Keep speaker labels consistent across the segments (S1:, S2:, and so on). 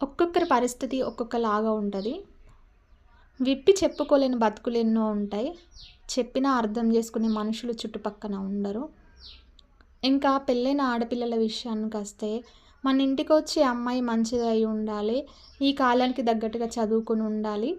S1: ఒక్కొక్కరి పరిస్థితి ఒక్కొక్కలాగా ఉంటది. విప్పి చెప్పుకోలేని బతుకులెన్నో ఉంటాయి. చెప్పినా అర్థం చేసుకునే మనుషులు చుట్టుపక్కన ఉండరు. ఇంకా పెళ్ళైన ఆడపిల్లల విషయానికొస్తే, మన ఇంటికొచ్చే అమ్మాయి మంచిదై ఉండాలి. ఈ కాలానికి తగ్గట్టుగా చదువుకొని ఉండాలి.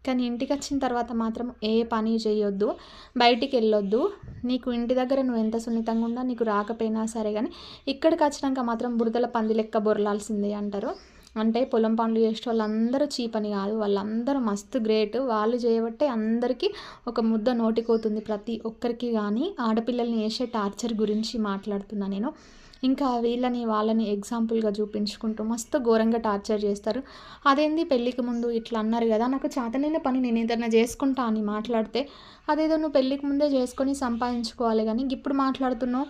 S1: కానీ ఇంటికొచ్చిన తర్వాత మాత్రం ఏ పని చేయొద్దు. బయటికెళ్ళొద్దు. నీకు ఇంటి దగ్గర నువ్వెంత సున్నితంగా ఉన్నా నీకు రాకపోయినా సరే గానీ, ఇక్కడికచ్చినంక మాత్రం బురదల పంది లెక్క బొర్లాల్సిందే అంటారు. అంటే పొలం పనులు చేసేటోళ్ళందరూ చీపని గాదు. వాళ్ళందరూ మస్తు గ్రేట్. వాళ్ళు చేయబట్టే అందరికీ ఒక ముద్ద నోటికోతుంది ప్రతి ఒక్కరికి గానీ, ఆడపిల్లల్ని చేసే టార్చర్ గురించి మాట్లాడుతున్నా నేను. ఇంకా వీళ్ళని, వాళ్ళని ఎగ్జాంపుల్‌గా చూపించుకుంటూ మస్తు ఘోరంగా టార్చర్ చేస్తారు. అదేంది పెళ్ళికి ముందు ఇట్లా అన్నారు గదా! నాకు చేతనైన పని నేనేదన్నా జేసుకుంటా అని మాట్లాడితే, అదేదో నువ్వు పెళ్ళికి ముందే చేసుకొని సంపాదించుకోవాలి గానీ, గిప్పుడు మాట్లాడుతున్నావు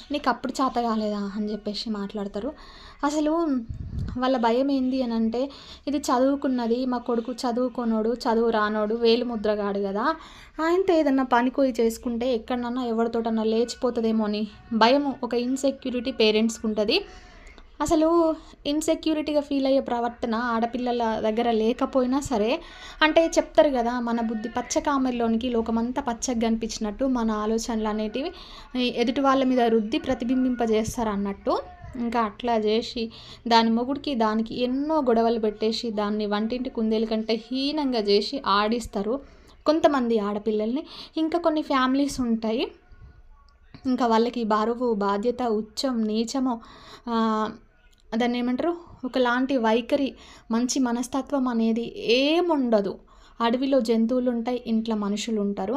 S1: నీకప్పుడు చేత కాలేదా అని చెప్పేసి మాట్లాడతారు. అసలు వాళ్ళ భయమేంది అనంటే, ఇది చదువుకున్నది, మా కొడుకు చదువుకోనోడు, చదువు రానోడు, వేలిముద్రగాడు గదా! ఆయనతో ఏదన్నా పని పోయి చేసుకుంటే ఎక్కడనన్నా ఎవరితోటన్నా లేచిపోతదేమో అని భయము. ఒక ఇన్‌సెక్యూరిటీ పేరెంట్స్‌కుంటది. అసలు ఇన్‌సెక్యూరిటీగా ఫీలయ్యే ప్రవర్తన ఆడపిల్లల దగ్గర లేకపోయినా సరే, అంటే చెప్తారు గదా! మన బుద్ధి పచ్చ కామెర్లోనికి లోకమంతా పచ్చగా గనిపించినట్టు మన ఆలోచనలనేటివి ఎదుటి వాళ్ళ మీద రుద్ది ప్రతిబింబింపజేస్తారన్నట్టు. ఇంకా అట్లా జేసి, దాని మొగుడికి, దానికి ఎన్నో గొడవలు పెట్టేసి, దాన్ని వంటింటి కుందేలు కంటే హీనంగా జేసి ఆడిస్తారు కొంతమంది ఆడపిల్లల్ని. ఇంకా కొన్ని ఫ్యామిలీస్ ఉంటాయి. ఇంకా వాళ్ళకి బరువు, బాధ్యత, ఉచ్చం, నీచము దాన్నేమంటారు? ఒకలాంటి వైఖరి, మంచి మనస్తత్వం అనేది ఏముండదు. అడవిలో జంతువులుంటాయి, ఇంట్లో మనుషులుంటారు.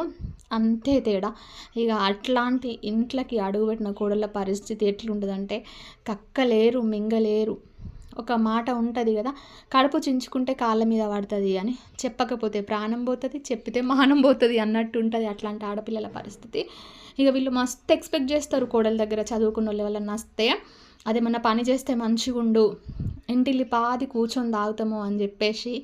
S1: అంతే తేడా. ఇగ అట్లాంటి ఇంట్లకి అడుగుపెట్టిన కోడళ్ళ పరిస్థితి ఎట్లుంటదంటే, కక్కలేరు, మింగలేరు. ఒక మాట ఉంటది గదా! కడుపు చించుకుంటే కాళ్ళ మీద పడతది అని. చెప్పకపోతే ప్రాణం పోతది, చెప్పితే మానం పోతది అన్నట్టుంటది అట్లాంటి ఆడపిల్లల పరిస్థితి. ఇగ వీళ్ళు మస్తు ఎక్స్‌పెక్ట్ జేస్తారు కోడళ్ళ దగ్గర చదువుకున్నోళ్ళు ఎవలన్నా వస్తే. అదేమన్నా పని చేస్తే మంచిగుండు, ఇంటిల్లిపాది కూర్చొని తాగుతాము అని జెప్పేసి,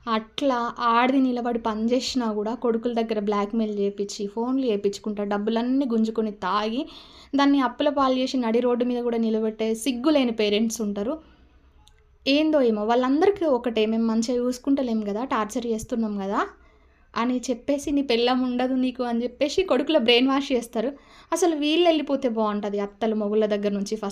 S1: అట్లా ఆడది నిలబడి పని జేషినా గూడా కొడుకుల దగ్గర బ్లాక్‌మెయిల్ జేపిచ్చి, ఫోన్‌లు చేపిచ్చుకుంటా, డబ్బులన్నీ గుంజుకొని తాగి, దాన్ని అప్పుల పాలు జేసి నడి రోడ్డు మీద గూడా నిలబెట్టే సిగ్గులేని పేరెంట్స్ ఉంటారు. ఏందో ఏమో వాళ్ళందరికీ ఒకటే, మేము మంచిగా చూసుకుంటలేం గదా! టార్చర్ చేస్తున్నాం గదా! అని చెప్పేసి నీ పెళ్ళాం ఉండదు నీకు అని జెప్పేసి కొడుకుల బ్రెయిన్ వాష్ చేస్తారు. అసలు వీళ్ళెళ్ళిపోతే బావుంటది అత్తలు మొగుళ్ళ దగ్గర నుంచి ఫస్ట్.